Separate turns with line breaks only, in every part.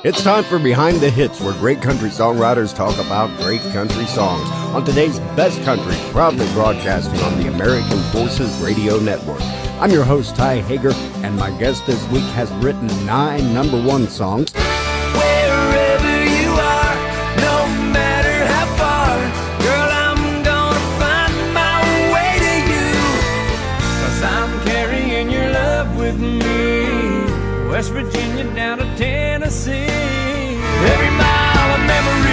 It's time for Behind the Hits, where great country songwriters talk about great country songs. On today's Best Country, proudly broadcasting on the American Forces Radio Network. I'm your host, Ty Hager, and my guest this week has written 9 #1 songs.
Wherever you are, no matter how far, girl, I'm gonna find my way to you. 'Cause I'm carrying your love with me, West Virginia down to Tennessee, every mile of memory.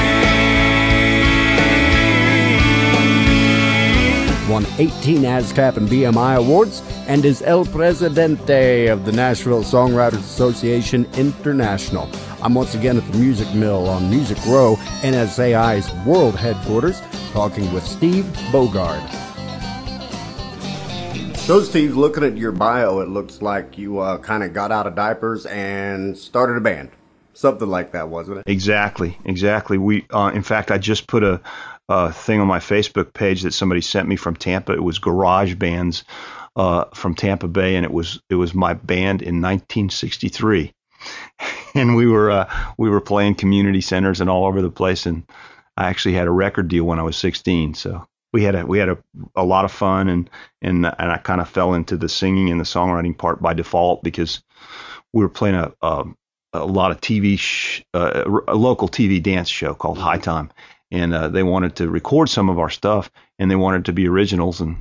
Won 18 ASCAP and BMI awards and is El Presidente of the Nashville Songwriters Association International. I'm once again at the Music Mill on Music Row, NSAI's world headquarters, talking with Steve Bogard. So, Steve, looking at your bio, it looks like you kind of got out of diapers and started a band. Something like that, wasn't it?
Exactly. We, in fact, I just put a thing on my Facebook page that somebody sent me from Tampa. It was Garage Bands from Tampa Bay, and it was my band in 1963. And we were playing community centers and all over the place. And I actually had a record deal when I was 16. So we had a lot of fun, and I kind of fell into the singing and the songwriting part by default because we were playing a lot of a local TV dance show called High Time, and they wanted to record some of our stuff, and they wanted to be originals, and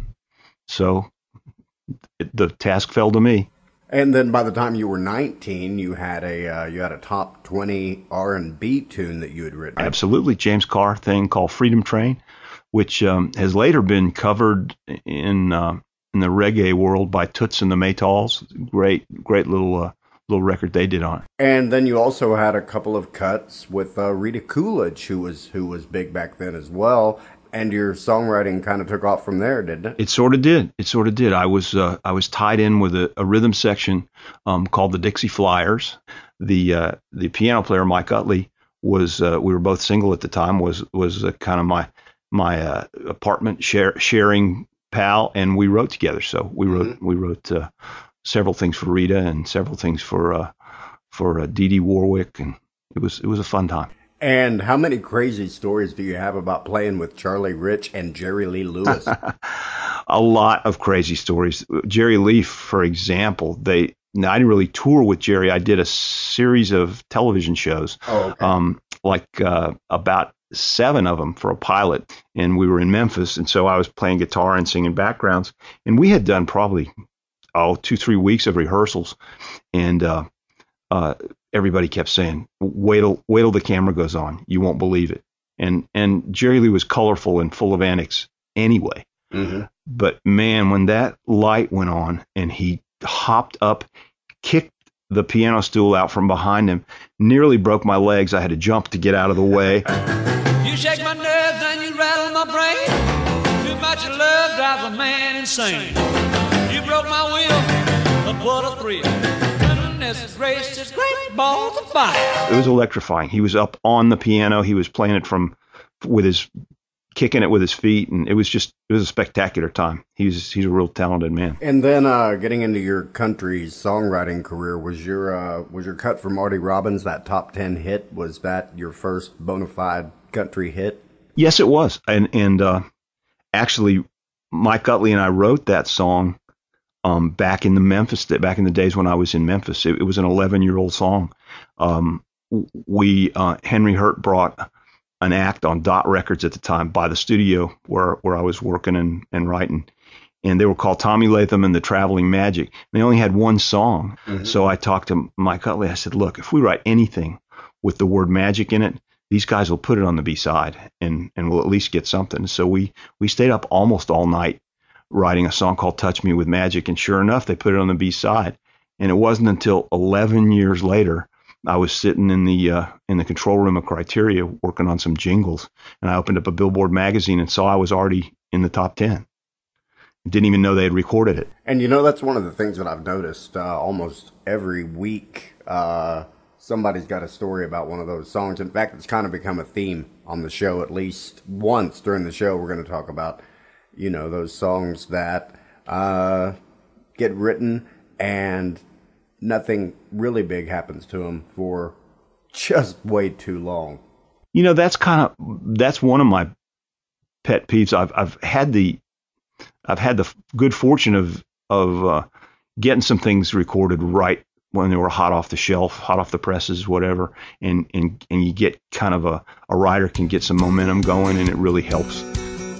so the task fell to me.
And then by the time you were 19, you had a top 20 R&B tune that you had written.
Absolutely, James Carr thing called Freedom Train, which has later been covered in the reggae world by Toots and the Maytals. Great little record they did on it. And
then you also had a couple of cuts with Rita Coolidge, who was big back then as well. And your songwriting kind of took off from there, didn't it?
It sort of did. I was tied in with a rhythm section called the Dixie Flyers. The piano player Mike Utley was we were both single at the time. Was kind of my apartment sharing pal, and we wrote together. So we wrote several things for Rita and several things for Dee Dee Warwick, and it was a fun time.
And how many crazy stories do you have about playing with Charlie Rich and Jerry Lee Lewis?
A lot of crazy stories. Jerry Lee, for example, I didn't really tour with Jerry. I did a series of television shows, about 7 of them for a pilot, and we were in Memphis, and so I was playing guitar and singing backgrounds, and we had done probably 2-3 weeks of rehearsals, and everybody kept saying, wait till the camera goes on, you won't believe it. And Jerry Lee was colorful and full of antics anyway. Mm-hmm. But man, when that light went on and he hopped up, kicked the piano stool out from behind him, nearly broke my legs. I had to jump to get out of the way.
You shake my nerves and you rattle my brain. Too much love drives a man insane. You broke my will, but what a thrill. Goodness gracious, great balls of fire.
It was electrifying. He was up on the piano. He was playing it kicking it with his feet, and it was a spectacular time. He's a real talented man.
And then getting into your country songwriting career, was your cut for Marty Robbins, that top 10 hit, was that your first bona fide country hit?
Yes, it was. And actually, Mike Utley and I wrote that song back in the days when I was in Memphis. It was an 11-year-old song. Henry Hurt brought an act on Dot Records at the time by the studio where I was working and writing, and they were called Tommy Latham and the Traveling Magic. They only had one song. Mm-hmm. So I talked to Mike Utley. I said, look, if we write anything with the word magic in it, these guys will put it on the B-side and we'll at least get something. So we stayed up almost all night writing a song called Touch Me with Magic, and sure enough, they put it on the B-side. And it wasn't until 11 years later I was sitting in the control room of Criteria working on some jingles, and I opened up a Billboard magazine and saw I was already in the top 10. Didn't even know they had recorded it.
And that's one of the things that I've noticed almost every week. Somebody's got a story about one of those songs. In fact, it's kind of become a theme on the show. At least once during the show, we're going to talk about, those songs that get written and nothing really big happens to them for just way too long.
You know, that's one of my pet peeves. I've had the good fortune of getting some things recorded right when they were hot off the shelf, hot off the presses, whatever. And you get kind of a writer can get some momentum going, and it really helps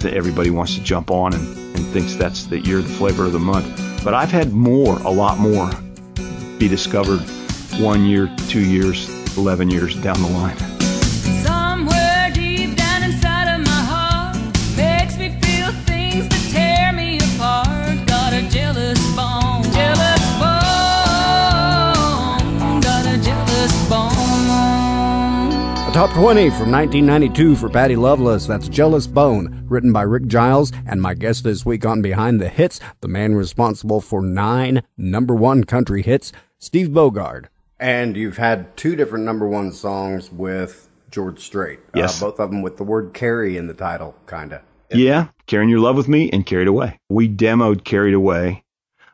that everybody wants to jump on and thinks you're the flavor of the month. But I've had a lot more be discovered 1 year, 2 years, 11 years down the line.
Somewhere deep down inside of my heart makes me feel things that tear me apart. Got a jealous bone, got a jealous bone.
A top 20 from 1992 for Patty Loveless. That's Jealous Bone, written by Rick Giles, and my guest this week on Behind the Hits, the man responsible for 9 #1 country hits, Steve Bogard. And you've had 2 different #1 songs with George Strait.
Yes.
Both of them with the word carry in the title, kind of.
Yeah, Carrying Your Love With Me and Carried Away. We demoed Carried Away.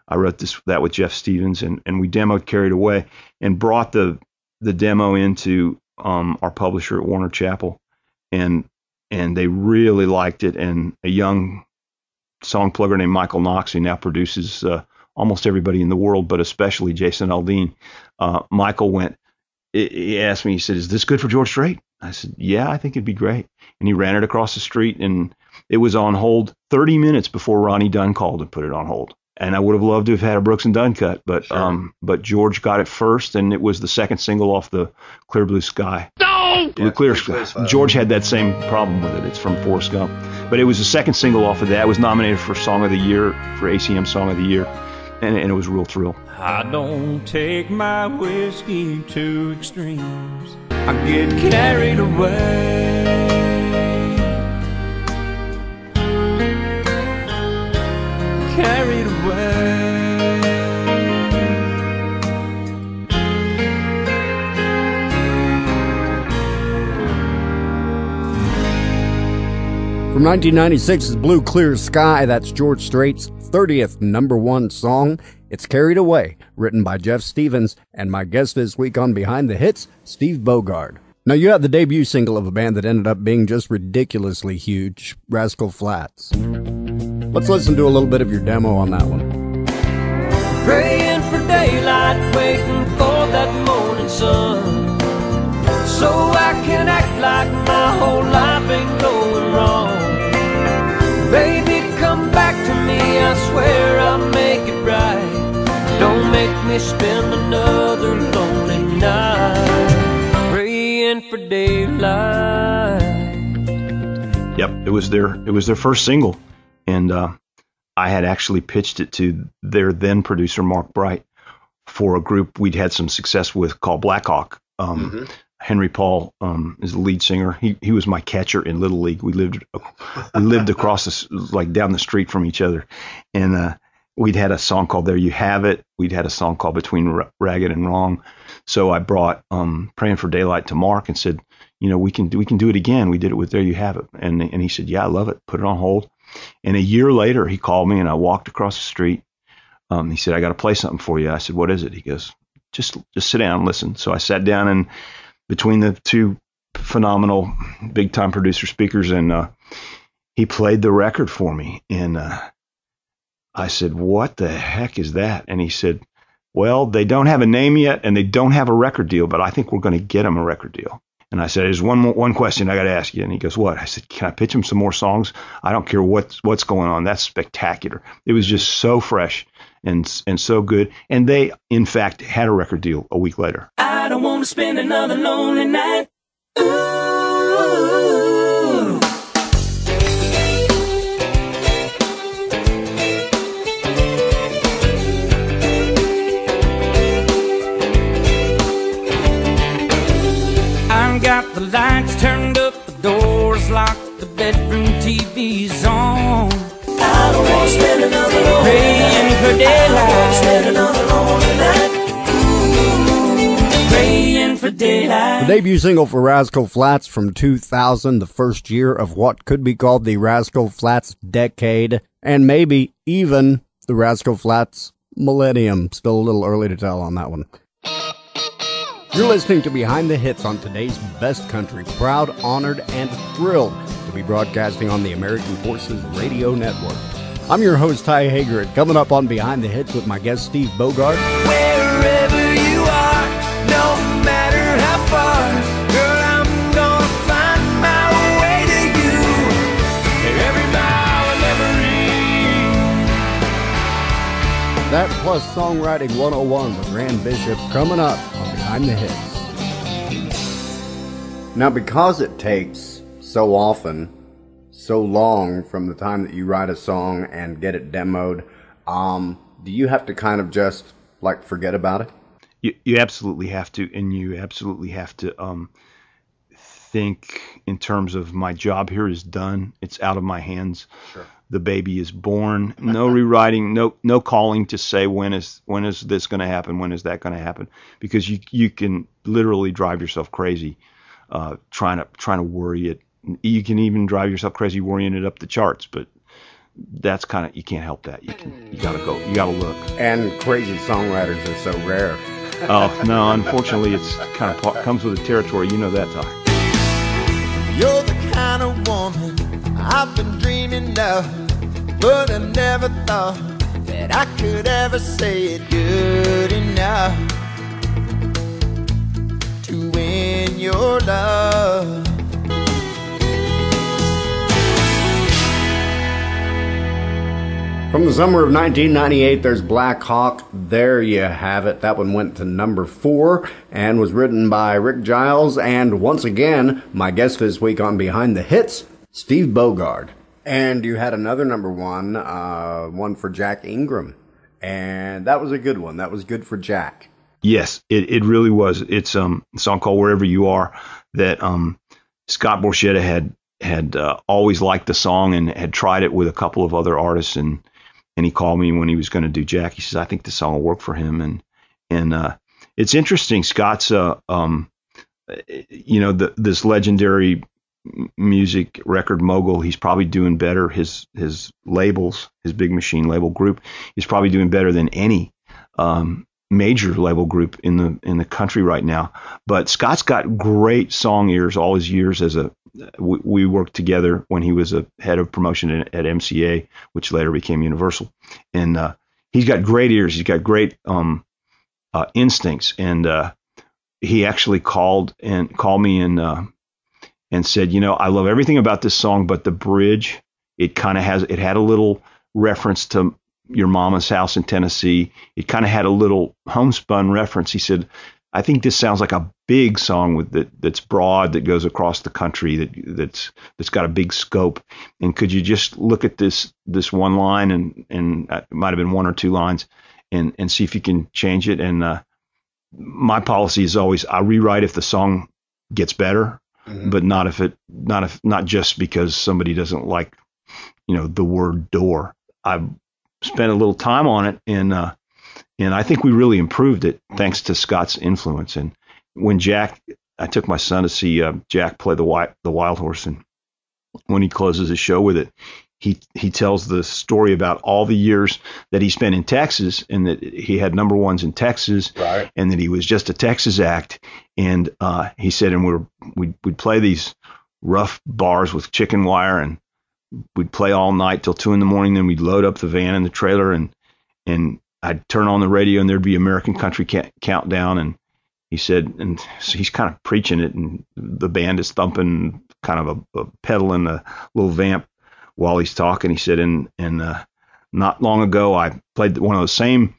I wrote that with Jeff Stevens, and we demoed Carried Away and brought the demo into our publisher at Warner Chappell, and they really liked it. And a young song plugger named Michael Knox, who now produces almost everybody in the world, but especially Jason Aldean. Michael he asked me, he said, "Is this good for George Strait?" I said, "Yeah, I think it'd be great." And he ran it across the street, and it was on hold 30 minutes before Ronnie Dunn called and put it on hold. And I would have loved to have had a Brooks and Dunn cut, but
Sure.
But George got it first, and it was the second single off the Clear Blue Sky.
No!
The Clear Sky. George had that same problem with it. It's from Forrest Gump. But it was the second single off of that. It was nominated for Song of the Year, for ACM Song of the Year, and it was a real thrill.
I don't take my whiskey to extremes. I get carried away. Carried away.
From 1996's Blue Clear Sky, that's George Strait's 30th #1 song. It's Carried Away, written by Jeff Stevens, and my guest this week on Behind the Hits, Steve Bogard. Now, you had the debut single of a band that ended up being just ridiculously huge, Rascal Flatts. Let's listen to a little bit of your demo on that one.
Praying for daylight, waiting for that morning sun, so I can act like my whole life ain't going wrong. Baby, come back to me, I swear I'll make it right. Don't make me spend another lonely night praying for daylight.
Yep, it was their first single, and I had actually pitched it to their then producer Mark Bright for a group we'd had some success with called Blackhawk. Henry Paul is the lead singer. He was my catcher in Little League. We lived across down the street from each other, and we'd had a song called There You Have It. We'd had a song called Between Ragged and Wrong. So I brought Praying for Daylight to Mark and said, you know, we can do it again. We did it with There You Have It, and he said, yeah, I love it. Put it on hold. And a year later, he called me, and I walked across the street. He said, I got to play something for you. I said, what is it? He goes, just sit down and listen. So I sat down, and between the two phenomenal big-time producer speakers, and he played the record for me. And I said, what the heck is that? And he said, well, they don't have a name yet, and they don't have a record deal, but I think we're going to get them a record deal. And I said, there's one question I got to ask you. And he goes, what? I said, can I pitch him some more songs? I don't care what's going on. That's spectacular. It was just so fresh and so good. And they, in fact, had a record deal a week later.
I don't want to spend another lonely night. Ooh. I got the lights turned up, the doors locked, the bedroom TV's on. I don't want to spend another lonely night. For daylight. I don't want to spend another lonely night. Praying for daylight.
The debut single for Rascal Flatts from 2000, the first year of what could be called the Rascal Flatts decade, and maybe even the Rascal Flatts millennium. Still a little early to tell on that one. You're listening to Behind the Hits on today's Best Country. Proud, honored, and thrilled to be broadcasting on the American Forces Radio Network. I'm your host, Ty Hager, and coming up on Behind the Hits with my guest, Steve Bogard.
Wherever you are, no matter how far, girl, I'm gonna find my way to you. Every mile and every.
That plus Songwriting 101 with Rand Bishop coming up on Behind the Hits. Now, because it takes so often, so long from the time that you write a song and get it demoed, do you have to kind of just like forget about it?
You absolutely have to, and you absolutely have to think in terms of my job here is done. It's out of my hands.
Sure.
The baby is born. No rewriting. No calling to say when is this going to happen? When is that going to happen? Because you can literally drive yourself crazy trying to worry it. You can even drive yourself crazy worrying it up the charts, but that's kind of, you can't help that. You gotta go. You gotta look.
And crazy songwriters are so rare.
Oh no, unfortunately, it's kind of comes with the territory. You know that, Ty.
You're the kind of woman I've been dreaming of, but I never thought that I could ever say it good enough to win your love.
From the summer of 1998, there's Black Hawk. There you have it. That one went to number 4 and was written by Rick Giles. And once again, my guest this week on Behind the Hits, Steve Bogard. And you had another number 1, one for Jack Ingram. And that was a good one. That was good for Jack.
Yes, it really was. It's a song called Wherever You Are that Scott Borchetta had always liked the song and had tried it with a couple of other artists, and he called me when he was going to do Jack. He says, I think this song will work for him. And it's interesting. Scott's, this legendary music record mogul, he's probably doing better. His labels, his Big Machine label group, he's probably doing better than any major label group in the country right now. But Scott's got great song ears all his years as we worked together when he was a head of promotion at NSAI, which later became Universal. And he's got great ears. He's got great instincts. And he actually called me and said, I love everything about this song, but the bridge, it had a little reference to Your Mama's House in Tennessee. It kind of had a little homespun reference. He said, I think this sounds like a big song that's broad, that goes across the country, that's got a big scope. And could you just look at this one line and it might have been 1 or 2 lines and see if you can change it. And my policy is always I rewrite if the song gets better, but not just because somebody doesn't like the word door. I've spent a little time on it, and I think we really improved it thanks to Scott's influence. And when I took my son to see Jack play the Wild Horse, and when he closes his show with it, he tells the story about all the years that he spent in Texas, and that he had number 1s in Texas, right, and that he was just a Texas act. And he said, and we'd play these rough bars with chicken wire, and we'd play all night till 2 a.m. Then we'd load up the van and the trailer, and I'd turn on the radio, and there'd be American Country Countdown. And he said, and so he's kind of preaching it, and the band is thumping kind of a pedal and a little vamp while he's talking. He said, and not long ago, I played one of those same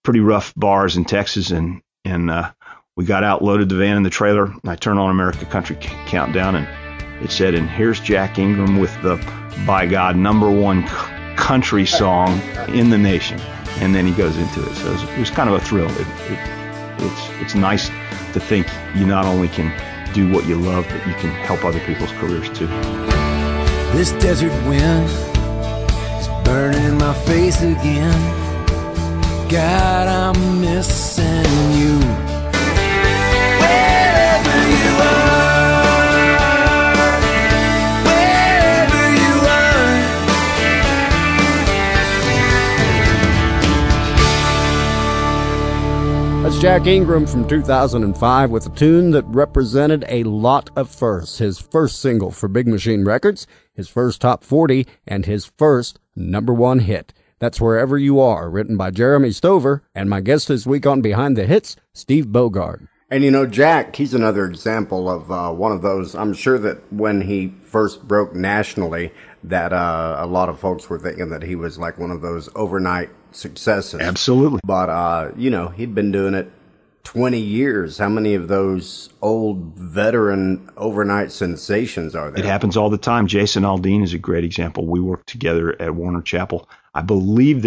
pretty rough bars in Texas, and we got out, loaded the van and the trailer, and I turned on American Country Countdown, and it said, and here's Jack Ingram with the, by God, number 1 country song in the nation. And then he goes into it. So it was kind of a thrill. It's nice to think you not only can do what you love, but you can help other people's careers too.
This desert wind is burning my face again. God, I'm missing you. Wherever you are, wherever you are.
That's That's Jack Ingram from 2005 with a tune that represented a lot of firsts. His first single for Big Machine Records, his first top 40, and his first #1 hit. That's Wherever You Are, written by Jeremy Stover, and my guest this week on Behind the Hits, Steve Bogard. And you know, Jack, he's another example of one of those. I'm sure that when he first broke nationally, that a lot of folks were thinking that he was like one of those overnight successes.
Absolutely.
But, you know, he'd been doing it 20 years. How many of those old veteran overnight sensations are there?
It happens all the time. Jason Aldean is a great example. We worked together at Warner Chappell. I believe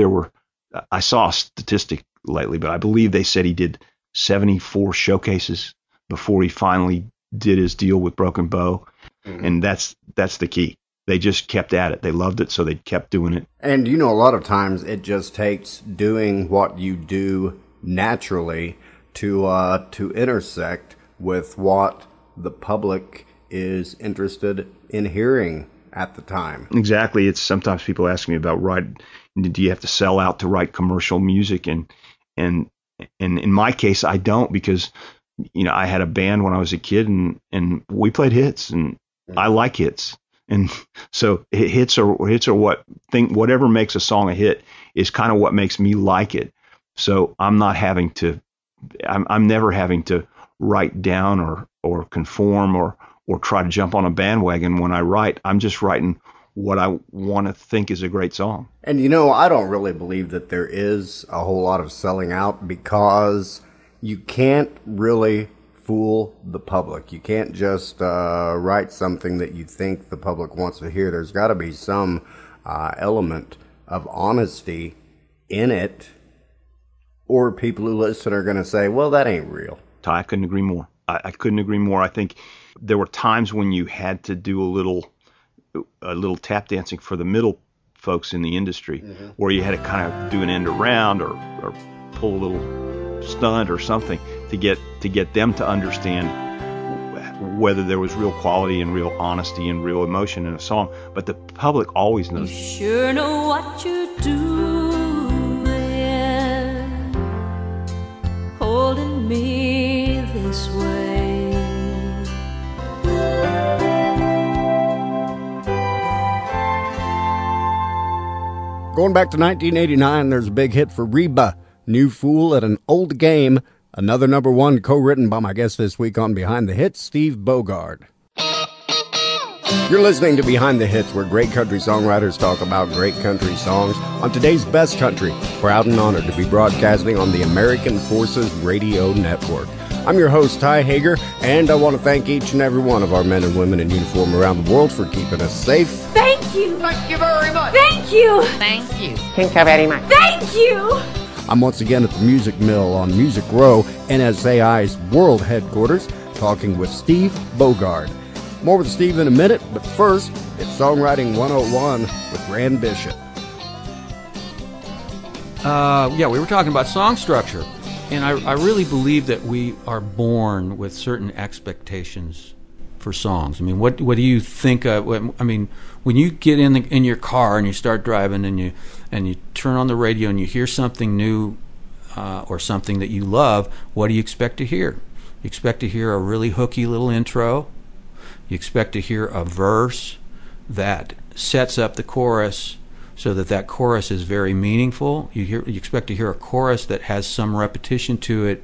I saw a statistic lately, but I believe they said he did 74 showcases before he finally did his deal with Broken Bow. Mm-hmm. And that's the key. They just kept at it. They loved it, so they kept doing it.
And, you know, a lot of times it just takes doing what you do naturally to intersect with what the public is interested in hearing at the time.
Exactly. It's sometimes people ask me about do you have to sell out to write commercial music? And in my case, I don't, because, you know, I had a band when I was a kid and we played hits, and I like hits. And so hits are whatever makes a song a hit is kind of what makes me like it. So I'm never having to write down or conform or try to jump on a bandwagon when I write. I'm just writing what I want to think is a great song.
And, you know, I don't really believe that there is a whole lot of selling out, because you can't really fool the public. You can't just write something that you think the public wants to hear. There's got to be some element of honesty in it, or people who listen are going to say, well, that ain't real.
Ty, I couldn't agree more. I couldn't agree more. I think there were times when you had to do a little tap dancing for the middle folks in the industry, mm-hmm. where you had to kind of do an end around or pull a little stunt or something to get them to understand whether there was real quality and real honesty and real emotion in a song. But the public always knows.
You sure know what you're doing, holding me this way.
Going back to 1989, there's a big hit for Reba, New Fool at an Old Game, another #1 co-written by my guest this week on Behind the Hits, Steve Bogard. You're listening to Behind the Hits, where great country songwriters talk about great country songs on today's best country. Proud and honored to be broadcasting on the American Forces Radio Network. I'm your host, Ty Hager, and I want to thank each and every one of our men and women in uniform around the world for keeping us safe.
Thank you.
Thank you very much.
Thank you.
Thank you.
Thank you very much.
Thank you.
I'm once again at the Music Mill on Music Row, NSAI's world headquarters, talking with Steve Bogard. More with Steve in a minute, but first, it's Songwriting 101 with Rand Bishop.
We were talking about song structure, and I really believe that we are born with certain expectations for songs. I mean, what do you think of? I mean, when you get in your car and you start driving and you turn on the radio and you hear something new or something that you love, what do you expect to hear? You expect to hear a really hooky little intro. You expect to hear a verse that sets up the chorus so that chorus is very meaningful. You expect to hear a chorus that has some repetition to it,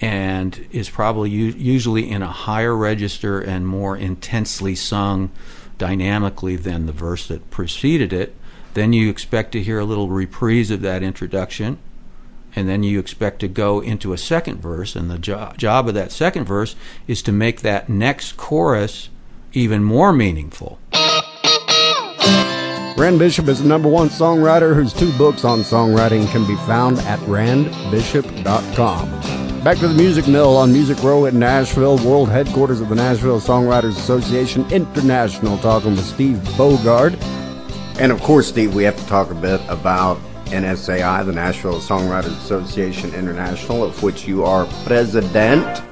and is probably usually in a higher register and more intensely sung dynamically than the verse that preceded it. Then you expect to hear a little reprise of that introduction, and then you expect to go into a second verse, and the job of that second verse is to make that next chorus even more meaningful.
Rand Bishop is the #1 songwriter whose 2 books on songwriting can be found at randbishop.com. Back to the Music Mill on Music Row in Nashville, world headquarters of the Nashville Songwriters Association International, talking with Steve Bogard. And of course, Steve, we have to talk a bit about NSAI, the Nashville Songwriters Association International, of which you are president.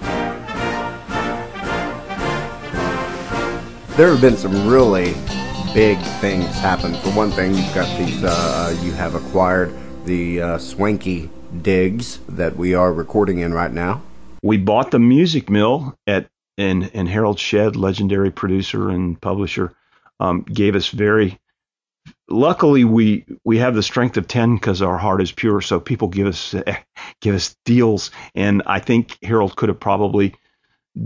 There have been some really big things happen. For one thing, you've got these. You have acquired the swanky digs that we are recording in right now?
We bought the Music Mill and Harold Shedd, legendary producer and publisher, gave us luckily we have the strength of 10 because our heart is pure. So people give us deals. And I think Harold could have probably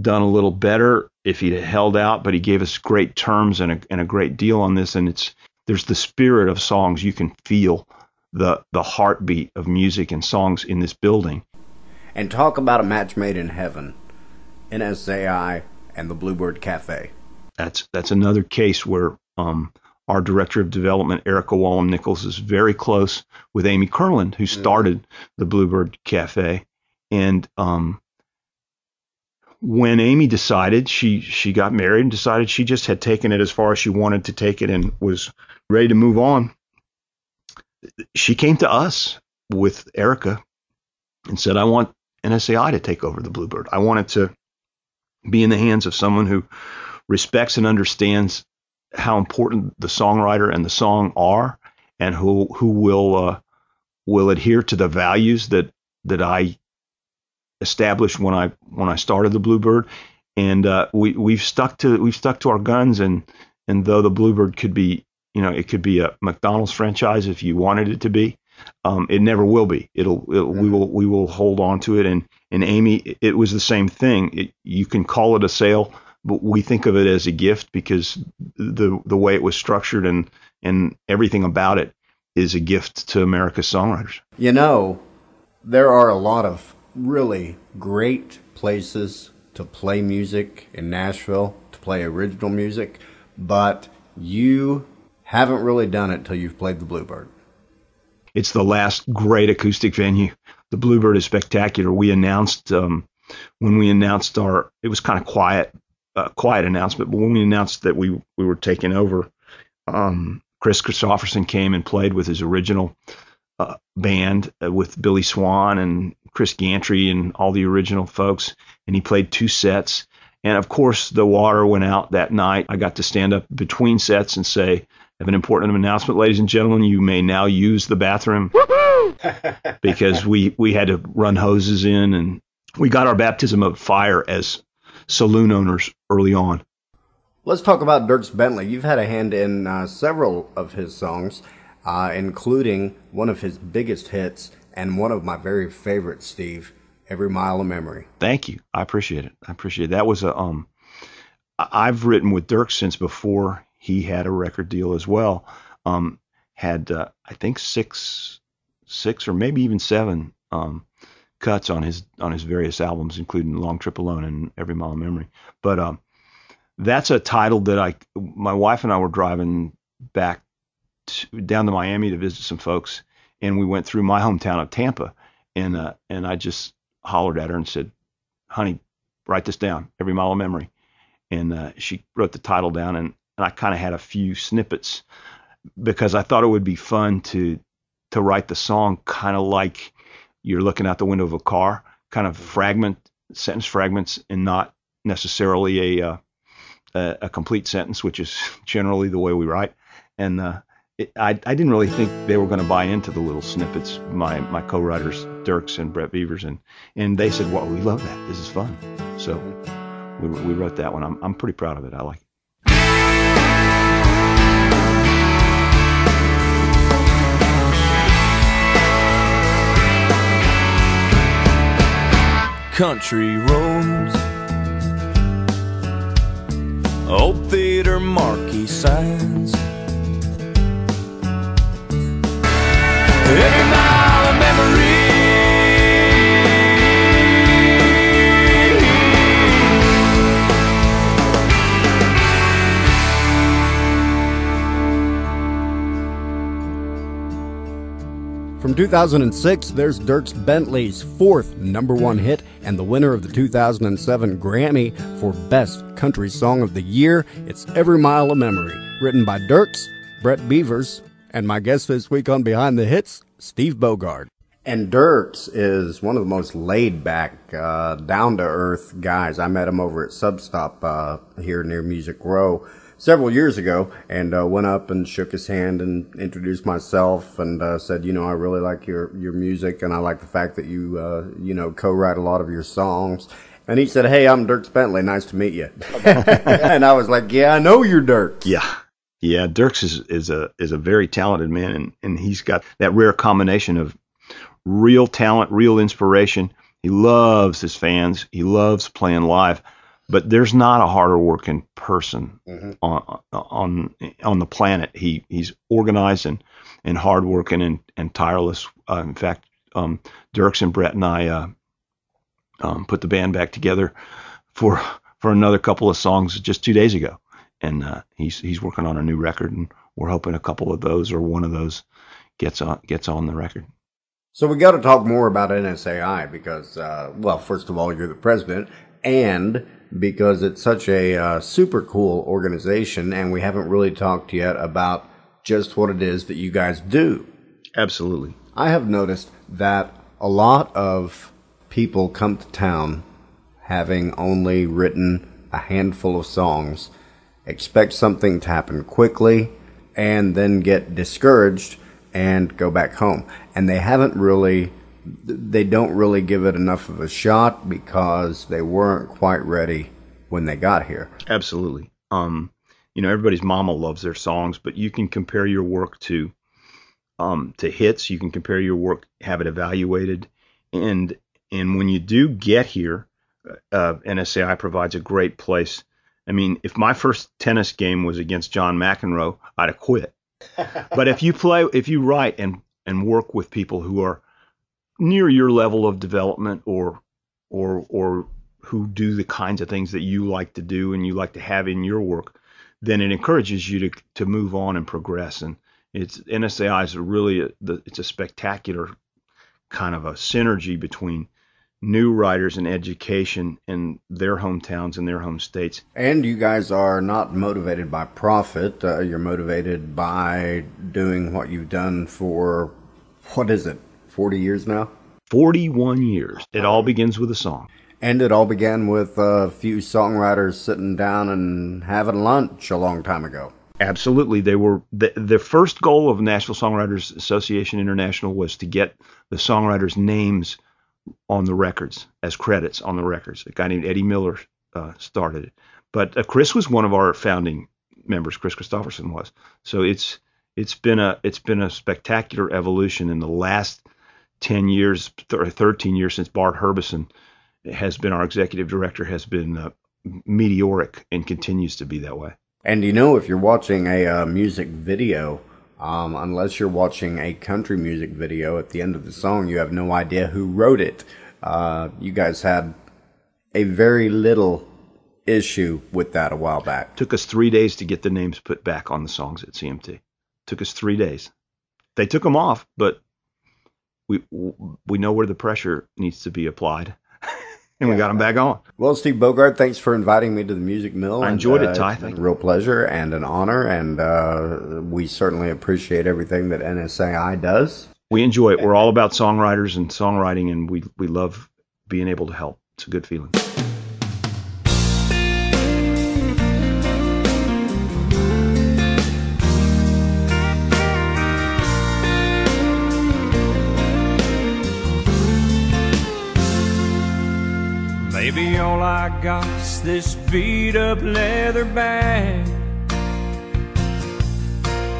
done a little better if he'd held out, but he gave us great terms and a great deal on this. And there's the spirit of songs. You can feel the heartbeat of music and songs in this building.
And talk about a match made in heaven, NSAI and the Bluebird Cafe.
That's another case where our director of development, Erica Wallum-Nichols, is very close with Amy Kerland, who started the Bluebird Cafe. And when Amy decided, she got married and decided she just had taken it as far as she wanted to take it and was ready to move on, she came to us with Erica and said, I want NSAI to take over the Bluebird. I want it to be in the hands of someone who respects and understands how important the songwriter and the song are, and who will adhere to the values that I established when I started the Bluebird. And we've stuck to our guns, and though the Bluebird could be, it could be a McDonald's franchise if you wanted it to be, it never will be. We will hold on to it. And Amy, it was the same thing. You can call it a sale, but we think of it as a gift because the way it was structured and everything about it is a gift to America's songwriters.
There are a lot of really great places to play music in Nashville, to play original music, but you haven't really done it till you've played the Bluebird.
It's the last great acoustic venue. The Bluebird is spectacular. We announced, when we announced it was kind of quiet announcement, but when we announced that we were taking over, Chris Christopherson came and played with his original band with Billy Swan and Chris Gantry and all the original folks, and he played 2 sets. And of course, the water went out that night. I got to stand up between sets and say, I have an important announcement, ladies and gentlemen. You may now use the bathroom. Because we had to run hoses in, and we got our baptism of fire as saloon owners early on.
Let's talk about Dierks Bentley. You've had a hand in several of his songs, including one of his biggest hits and one of my very favorites, Steve, Every Mile of Memory.
Thank you. I appreciate it. That was I've written with Dierks since before he had a record deal as well. Had I think six or maybe even 7 cuts on his various albums, including Long Trip Alone and Every Mile of Memory. But that's a title that my wife and I were driving back down to Miami to visit some folks, and we went through my hometown of Tampa, and I just hollered at her and said, honey, write this down, Every Mile of Memory. And she wrote the title down, and I kind of had a few snippets because I thought it would be fun to write the song kind of like you're looking out the window of a car, kind of sentence fragments, and not necessarily a complete sentence, which is generally the way we write. And I didn't really think they were going to buy into the little snippets, my co-writers, Dierks and Brett Beavers, and they said, well, we love that. This is fun. So we wrote that one. I'm pretty proud of it. I like it.
Country roads, old theater marquee signs, every mile of memory.
From 2006, there's Dierks Bentley's 4th #1 hit and the winner of the 2007 Grammy for Best Country Song of the Year. It's Every Mile of Memory, written by Dierks, Brett Beavers, and my guest this week on Behind the Hits, Steve Bogard. And Dierks is one of the most laid-back, down-to-earth guys. I met him over at Substop here near Music Row. several years ago, and went up and shook his hand and introduced myself and said, you know, I really like your music, and I like the fact that you, you know, co-write a lot of your songs. And he said, hey, I'm Dierks Bentley. Nice to meet you. And I was like, yeah, I know you're Dierks.
Yeah. Dierks is a very talented man, and he's got that rare combination of real talent, real inspiration. He loves his fans. He loves playing live. But there's not a harder working person on the planet. He's organized and hardworking and tireless. In fact, Dierks and Brett and I put the band back together for another couple of songs just 2 days ago, and he's working on a new record, and we're hoping a couple of those or one of those gets on the record.
So we got to talk more about NSAI because, well, first of all, you're the president, and because it's such a super cool organization, and we haven't really talked yet about just what it is that you guys do.
Absolutely.
I have noticed that a lot of people come to town having only written a handful of songs, expect something to happen quickly, and then get discouraged and go back home. And they don't really give it enough of a shot because they weren't quite ready when they got here.
Absolutely. You know, everybody's mama loves their songs, but you can compare your work to hits. You can compare your work, have it evaluated, and when you do get here, NSAI provides a great place. I mean, if my first tennis game was against John McEnroe, I'd have quit. But if you write and work with people who are near your level of development or who do the kinds of things that you like to do and you like to have in your work, then it encourages you to move on and progress. And NSAI is really it's a spectacular kind of a synergy between new writers and education in their hometowns and their home states.
And you guys are not motivated by profit. You're motivated by doing what you've done for, 40 years now?
41 years. It all begins with a song.
And it all began with a few songwriters sitting down and having lunch a long time ago.
Absolutely. They were the first goal of Nashville Songwriters Association International was to get the songwriters' names on the records as credits on the records. A guy named Eddie Miller started it, but Chris was one of our founding members. Chris Christopherson was. So it's been a spectacular evolution in the last 10 years or 13 years since Bart Herbison has been our executive director, has been meteoric and continues to be that way.
And you know, if you're watching a music video, unless you're watching a country music video, at the end of the song, you have no idea who wrote it. You guys had a very little issue with that a while back.
Took us 3 days to get the names put back on the songs at CMT. Took us 3 days. They took them off, but we know where the pressure needs to be applied. And we got them back on.
Well, Steve Bogard, thanks for inviting me to the Music Mill.
I enjoyed it, Ty.
It's been a real pleasure and an honor, and we certainly appreciate everything that NSAI does.
We enjoy it. We're all about songwriters and songwriting, and we love being able to help. It's a good feeling.
Maybe all I got's this beat up leather bag,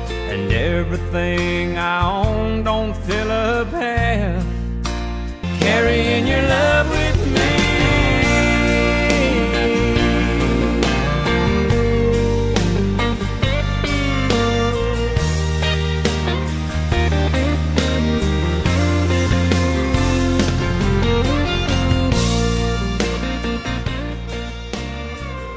and everything I own don't fill up half, carrying your love with me.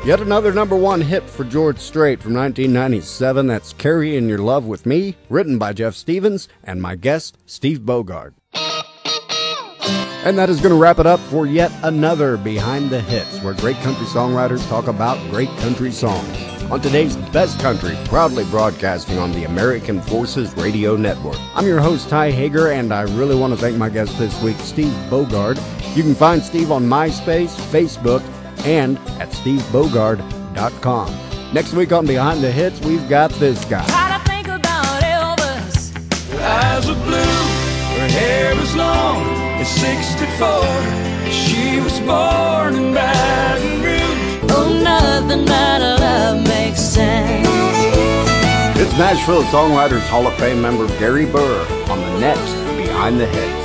Yet another #1 hit for George Strait from 1997. That's Carrying Your Love With Me, written by Jeff Stevens and my guest, Steve Bogard. And that is going to wrap it up for yet another Behind the Hits, where great country songwriters talk about great country songs. On today's Best Country, proudly broadcasting on the American Forces Radio Network. I'm your host, Ty Hager, and I really want to thank my guest this week, Steve Bogard. You can find Steve on MySpace, Facebook, and at stevebogard.com. Next week on Behind the Hits, we've got this guy.
Try to think about Elvis.
Her eyes were blue, her hair was long. At 64, she was born in Baton Rouge.
Oh, nothing but love makes sense.
It's Nashville Songwriters Hall of Fame member Gary Burr on the next Behind the Hits.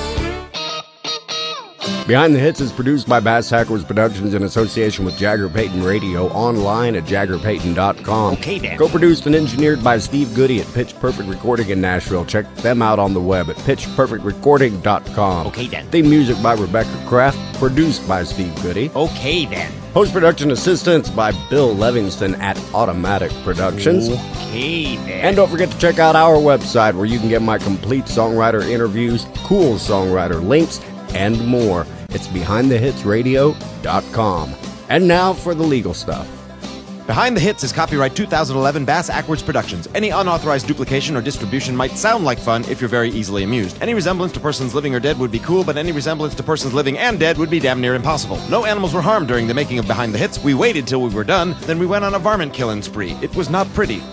Behind the Hits is produced by Bass Hackers Productions in association with Jagger Payton Radio, online at jaggerpayton.com.
Okay, then.
Co-produced and engineered by Steve Goody at Pitch Perfect Recording in Nashville. Check them out on the web at pitchperfectrecording.com.
Okay, then.
Theme music by Rebecca Kraft, produced by Steve Goody.
Okay, then.
Post-production assistance by Bill Levingston at Automatic Productions.
Okay, then.
And don't forget to check out our website where you can get my complete songwriter interviews, cool songwriter links, and more. It's BehindTheHitsRadio.com. And now for the legal stuff.
Behind the Hits is copyright 2011 Bass Ackwards Productions. Any unauthorized duplication or distribution might sound like fun if you're very easily amused. Any resemblance to persons living or dead would be cool, but any resemblance to persons living and dead would be damn near impossible. No animals were harmed during the making of Behind the Hits. We waited till we were done, then we went on a varmint killing spree. It was not pretty.